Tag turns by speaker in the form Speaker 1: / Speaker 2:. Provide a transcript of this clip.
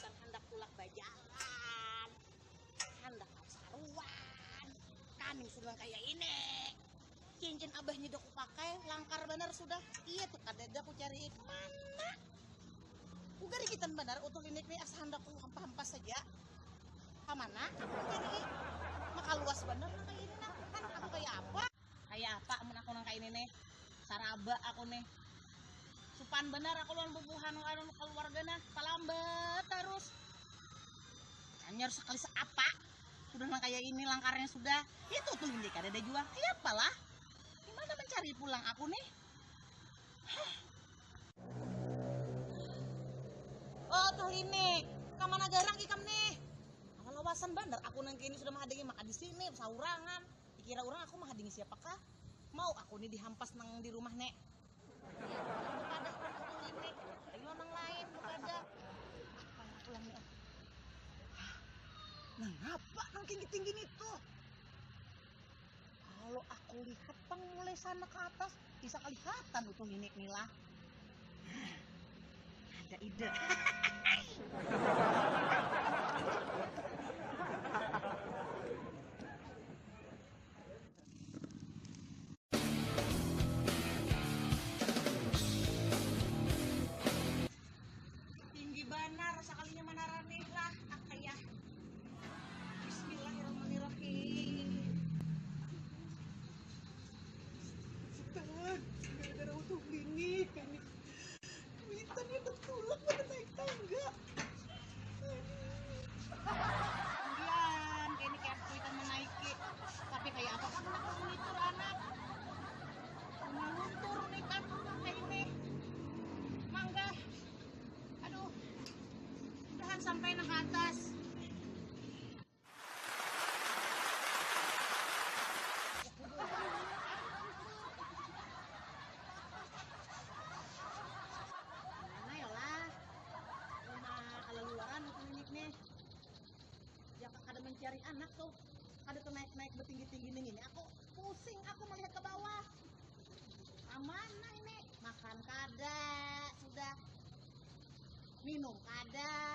Speaker 1: bukan hendak tulak bajalan, hendak saruan. Kami sudah kayak ini. Cincin abahnya udah aku pakai, langkar bener sudah. Iya tuh kadeda aku cari mana. Uga dikitan bener utul ini asa hendak aku hampas saja. Kamana? Cari maka luas bener nah kayak ini nah. Kan aku kayak apa? Kayak apa mun aku nang kayak ini nih. Saraba aku nih. Supan bener aku lawan bubuhan anu keluargana palambat terus. Anyar sekali seapa. Sudah nang kayak ini langkarnya sudah. Itu tuh ini kadeda jual. Kayak apalah? Gimana mencari pulang aku nih? Oh tuh ini, kamana garang ikam nih? Lawasan bandar aku nang kini sudah mahadingi maka di sini saurangan. Dikira orang aku mahadingi siapakah? Mau aku nih dihampas nang di rumah nek? Ada tuh ini, ayo nang lain ada. Apa yang pulang nih? Nah ngapa nang tinggi-tinggi itu? Kalau aku lihat pang mulai sana ke atas bisa kelihatan utuh ninik Mila. Ada ide. Tinggi banar sekalinya manarane lah akaya. Bismillahirrahmanirrahim. Setan, gara-gara utuh klinik ini. Militannya tertulak pada naik tangga. Kemudian ini kayak kuitan menaiki. Tapi kayak apa kan aku monitor anak. Meluntur nih kan kayak ini. Mangga. Aduh. Mudahan sampai ke atas. Mana ya lah. Rumah kelaluaran itu nih. Ya kada mencari anak tuh. Ada tuh naik-naik bertinggi-tinggi ini. Aku pusing aku melihat ke bawah. Mana ini? Makan kada sudah. Minum kada.